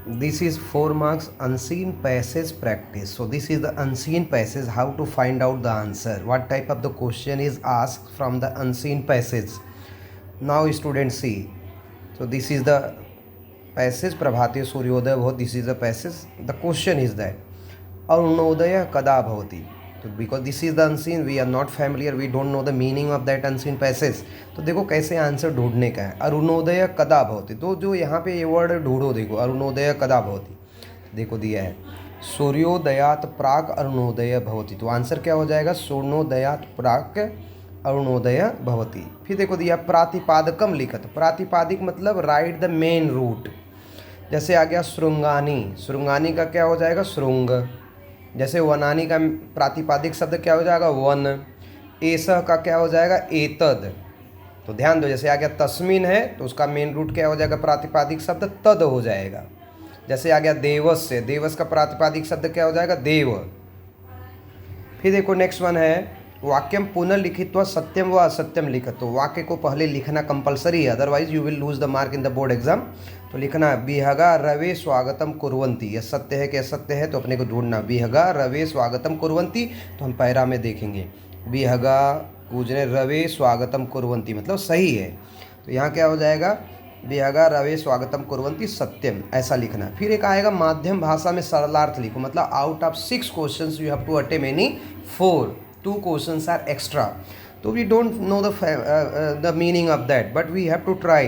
This is 4 marks unseen passage practice. So this is the unseen passage, how to find out the answer. What type of the question is asked from the unseen passage. Now students see. So this is the passage Prabhate Suryodaya Bhavati. This is the passage. The question is that Arunodaya kada bhavati. तो because this is the unseen, we are not familiar, we don't know the meaning of that unseen passage. तो देखो कैसे answer ढूंढने का है. अरुणोदय कदा भवति, तो जो यहाँ पे ये वर्ड ढूंढो, देखो अरुणोदय कदा भवति, देखो दिया है सूर्योदयात प्राक अरुणोदय भवति. तो आंसर क्या हो जाएगा, सूर्णोदयात प्राक अरुणोदय भवति. फिर देखो दिया प्रातिपादकम लिखत. प्रातिपादिक मतलब राइट द मेन रूट. जैसे आ गया श्रृंगानी, श्रृंगानी का क्या हो जाएगा, श्रृंग. जैसे वनानी का प्रातिपादिक शब्द क्या हो जाएगा, वन. एसह का क्या हो जाएगा, एतद. तो ध्यान दो, जैसे आ गया तस्मिन है तो उसका मेन रूट क्या हो जाएगा, प्रातिपादिक शब्द तद हो जाएगा. जैसे आ गया देवस से, देवस का प्रातिपादिक शब्द क्या हो जाएगा, देव. फिर देखो नेक्स्ट वन है वाक्यम पुनर्लिखित्वा सत्यम व असत्यम लिखत. तो वाक्य को पहले लिखना कंपलसरी है, otherwise you will lose the mark in the board exam. तो लिखना विहगा रवे स्वागतम कुर्वन्ति. यह सत्य है कि असत्य है, तो अपने को ढूंढना. विहगा रवे स्वागतम कुर्वन्ति, तो हम पैरा में देखेंगे. विहगा पूजने रवे स्वागतम कुर्वन्ति मतलब सही है. तो यहाँ क्या हो जाएगा, विहगा रवे स्वागतम कुर्वन्ति सत्यम, ऐसा लिखना. फिर एक आएगा माध्यम भाषा में सरलार्थ लिखो. मतलब out of 6 questions you have to attempt any 4. 2 questions are extra. So we don't know the meaning of that, but we have to try.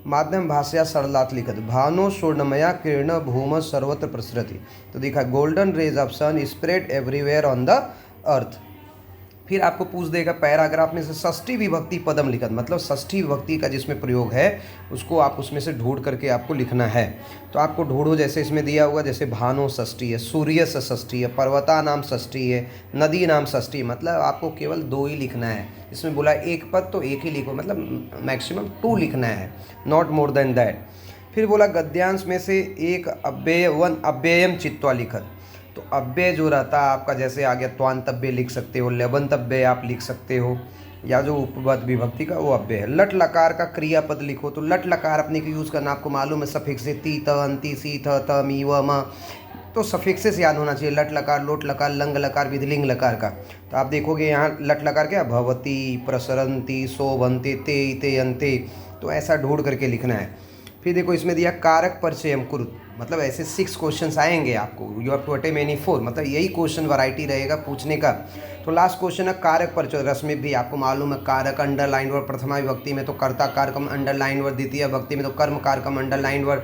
माध्यम भाषा सरलार्थ लिखत. भानो स्वर्णमया किरण भूम सर्वत्र प्रसरति. तो देखा golden rays of sun spread everywhere on the earth. फिर आपको पूछ देगा पैराग्राफ में से षष्ठी विभक्ति पदम लिखत. मतलब षष्ठी विभक्ति का जिसमें प्रयोग है उसको आप उसमें से ढूंढ करके आपको लिखना है. तो आपको ढूंढो, जैसे इसमें दिया हुआ, जैसे भानो षष्ठी है, सूर्य से षष्ठी है, पर्वता नाम षष्ठी है, नदी नाम षष्ठी. मतलब आपको केवल 2 ही लिखना है. इसमें बोला एक पद तो एक ही लिखो, मतलब मैक्सिमम 2 लिखना है, नॉट मोर देन दैट. फिर बोला गद्यांश में से एक अव्यय वन अव्ययम चित्वा लिखत. तो अव्यय जो रहता है आपका, जैसे आ गया त्वांतव्य लिख सकते हो, लेबंतव्य आप लिख सकते हो, या जो उपपद विभक्ति का वो अव्यय है. लट लकार का क्रियापद लिखो. तो लट लकार अपने को यूज़ करना आपको मालूम है, सफिक्स से ती त अंति सी थ त मी व म. तो सफिक्सेस याद होना चाहिए. लट लकार, लोट लकार, लंग लकार, विधिलिंग लकार का. तो आप देखोगे यहाँ लट लकार क्या, भवती, प्रसरंती, शोभन्ते, ते अंते. तो ऐसा ढूंढ करके लिखना है. फिर देखो इसमें दिया कारक परिचयम कुरुत. मतलब ऐसे 6 क्वेश्चंस आएंगे आपको, you have to attempt any 4. मतलब यही क्वेश्चन वैरायटी रहेगा पूछने का. तो लास्ट क्वेश्चन है कारक परिचय. रस्म भी आपको मालूम है, कारक अंडरलाइन वर्ड प्रथमा विभक्ति में तो कर्ता कारकम अंडरलाइन वर्ड, द्वितीय विभक्ति में तो कर्म कारकम अंडरलाइन वर्ड,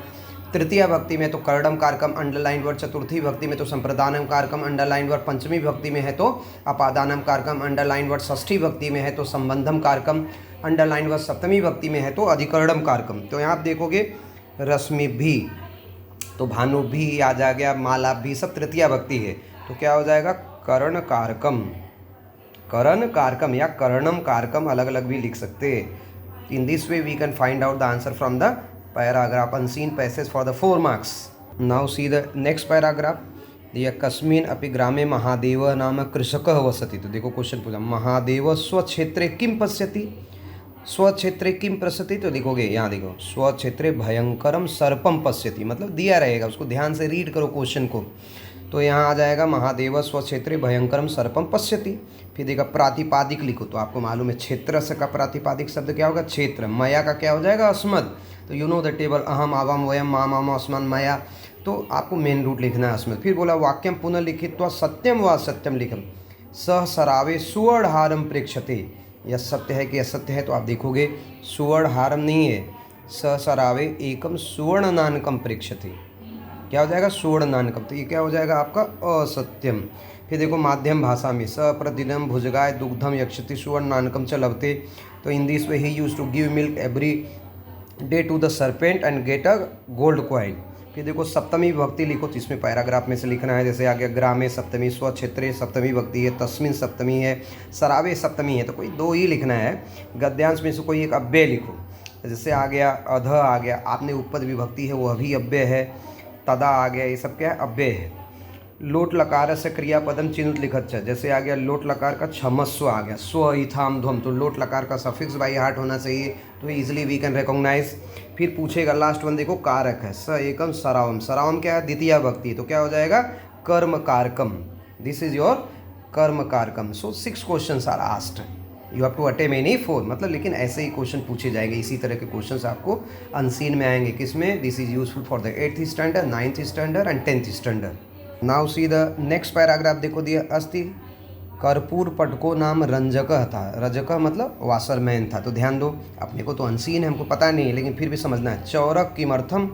तृतीय विभक्ति में तो कर्णम कारकम अंडरलाइन वर्ड, चतुर्थी विभक्ति में तो संप्रदानम कारकम अंडरलाइन वर्ड, पंचमी विभक्ति में है तो अपादानम कारकम अंडरलाइन वर्ड, षष्ठी विभक्ति में है तो संबंधम कारकम अंडरलाइन वर्ड, सप्तमी विभक्ति में है तो अधिकरणम कारकम. तो यहाँ आप देखोगे रश्मि भी, तो भानु भी आ जा गया, माला भी, सब तृतीया विभक्ति है. तो क्या हो जाएगा, कर्ण कारकम, करण कारकम या कर्णम कारकम, अलग अलग भी लिख सकते हैं. In this way we can find out the answer from the paragraph unseen passage for the 4 marks. Now see the next paragraph. दिया कस्मिन अपि ग्रामे महादेव नाम कृषकः वसति. तो देखो क्वेश्चन पूछा, महादेव स्वक्षेत्रे किम पश्यति. स्वक्षेत्रे किम पश्यति. तो देखोगे यहाँ देखो, स्वक्षेत्रे भयंकरम सर्पम पश्यति. मतलब दिया रहेगा, उसको ध्यान से रीड करो क्वेश्चन को. तो यहाँ आ जाएगा महादेव स्वक्षेत्रे भयंकरम सर्पम पश्यति. फिर देखा प्रातिपादिक लिखो. तो आपको मालूम है क्षेत्र से का प्रातिपादिक शब्द क्या होगा, क्षेत्र. मया का क्या हो जाएगा, अस्मद. तो यू नो द टेबल, अहम आवाम वयम माम आम अस्मन मया. तो आपको मेन रूट लिखना है अस्मद. फिर बोला वाक्यम पुनः लिखित्वा सत्यम व असत्यम लिखम. सह सरावे सुवर्णहारम प्रेक्षते. यह सत्य है कि असत्य है. तो आप देखोगे सुवर्णहारम नहीं है, स सरावे एकम सुवर्ण नानकम प्रेक्षते. क्या हो जाएगा, सुवर्ण नानकम. तो ये क्या हो जाएगा आपका असत्यम. फिर देखो माध्यम भाषा में स प्रतिदिनम भुजगाय दुग्धम यक्षति सुवर्ण नानकम च लभते. तो in this way he used to give milk every day to the serpent and get a gold coin. फिर देखो सप्तमी विभक्ति लिखो. तो इसमें पैराग्राफ में से लिखना है. जैसे आ गया ग्रामे सप्तमी, स्वक्षेत्रे सप्तमी विभक्ति है, तस्मिन सप्तमी है, सरावे सप्तमी है. तो कोई 2 ही लिखना है. गद्यांश में से कोई एक अव्यय लिखो. जैसे आ गया अध आ गया, आपने उपपद विभक्ति है वो अभी अव्यय है. तदा आ गया, ये सब क्या है, अव्यय है. लोट लकार से क्रियापदम चिन्हित लिखत छ, जैसे आ गया लोट लकार का क्षमस्व आ गया, स्व इथाम ध्वम, तो लोट लकार का सफिक्स बाई हार्ट होना चाहिए, तो इजीली वी कैन रिकॉग्नाइज। फिर पूछेगा लास्ट वन, देखो कारक है स एकम सरावम, सरावम क्या है, द्वितीय भक्ति, तो क्या हो जाएगा कर्म कारकम, दिस इज योर कर्म कारकम। So 6 questions are asked, you have to attempt any 4, मतलब लेकिन ऐसे ही क्वेश्चन पूछे जाएंगे, इसी तरह के क्वेश्चंस आपको अनसीन में आएंगे। किसमें, this is useful for the 8th standard, 9th standard and 10th standard. Now see the next paragraph, देखो दिया अस्ति कर्पूर पटको नाम रंजक था, रंजक मतलब वासरमैन था, तो ध्यान दो, अपने को तो अनसीन है, हमको पता नहीं है, लेकिन फिर भी समझना है। चौरक किमर्थम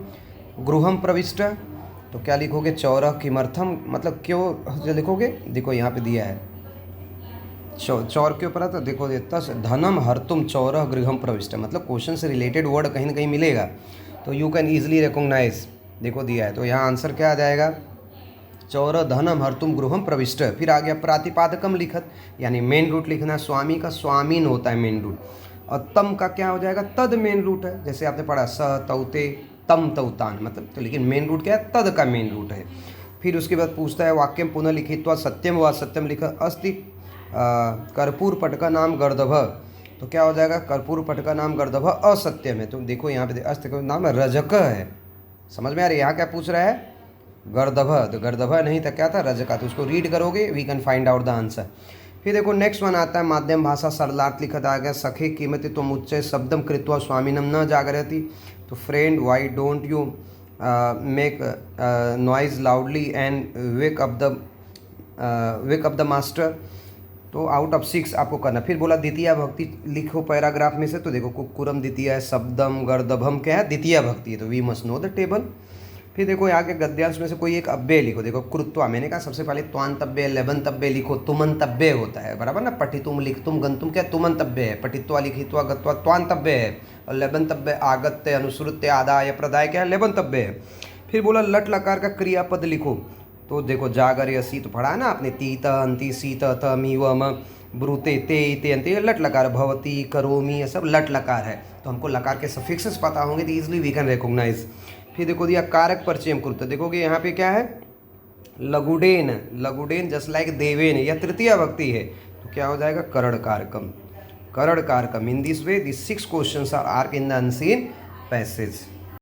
गृहम प्रविष्ट, तो क्या लिखोगे, चौरक किमर्थम मतलब क्यों जो लिखोगे, देखो यहाँ पे दिया है चौर के ऊपर, तो देखो तस धनम हरतुम चौरह गृहम प्रविष्ट, मतलब क्वेश्चन से रिलेटेड वर्ड कहीं ना कहीं मिलेगा, तो यू कैन ईजिली रिकॉग्नाइज, देखो दिया है, तो यहाँ आंसर क्या आ जाएगा, चौर धनम हरतुम गृहम प्रविष्ट। फिर आ गया प्रातिपादकम लिखत, यानी मेन रूट लिखना, स्वामी का स्वामीन होता है मेन रूट, और तम का क्या हो जाएगा, तद मेन रूट है, जैसे आपने पढ़ा स तौते तम तौतान, मतलब तो लेकिन मेन रूट क्या है, तद का मेन रूट है। फिर उसके बाद पूछता है वाक्यम पुनः लिखित्वा सत्यम व सत्यम लिखा अस्ति कर्पूर पटका नाम गर्दभ, तो क्या हो जाएगा, कर्पूर पटका नाम गर्दभ असत्यम है, तो देखो यहाँ पे अस्ति का नाम रजक है, समझ में आ रही है, यहाँ क्या पूछ रहा है, गर्दभ, तो गर्दभ नहीं था, क्या था, रजका, तो उसको रीड करोगे we can find out the answer. फिर देखो नेक्स्ट वन आता है माध्यम भाषा सरलार्थ लिखत आ गया, सखे कीमति तुम उच्च शब्दम कृत्वा स्वामीनम न जागरति, तो friend why don't you make noise loudly and wake up the master, तो आउट ऑफ 6 आपको करना। फिर बोला द्वितीय भक्ति लिखो पैराग्राफ में से, तो देखो कुक्कुरम द्वितीय है, शब्दम गर्दभम क्या है, द्वितीय भक्ति है, तो we must know the table. फिर देखो आगे गद्यांश में से कोई एक अव्यय लिखो, देखो कृत्वा, मैंने कहा सबसे पहले त्वांतव्य लेबंतव्य लिखो, तुमंतव्य होता है, बराबर ना, पठितुम लिखतुम गंतुम क्या तुमंतव्य है, पठित्वा लिखित्वा गत्वा त्वांतव्य है, और लेबंतव्य आगत्य अनुसृत्य आदाय प्रदाय क्या है, लेबंतव्य है। फिर बोला लट लकार का क्रियापद लिखो, तो देखो जागर यसी तो पढ़ा ना आपने, तीत अंति सीत तमी वम ब्रूते ते अंति, लट लकार, भवती करोमी, ये सब लट लकार है, तो हमको लकार के सफिक्सेस पता होंगे तो ईजिली वी कैन रिकॉग्नाइज। फिर देखो दिया कारक परिचय कृत, देखोगे यहाँ पे क्या है, लगुडेन, लगुडेन जस्ट लाइक देवेन, यह तृतीय भक्ति है, तो क्या हो जाएगा, करण कारकम, करण कारकम। In this way this 6 questions are in the unseen passage.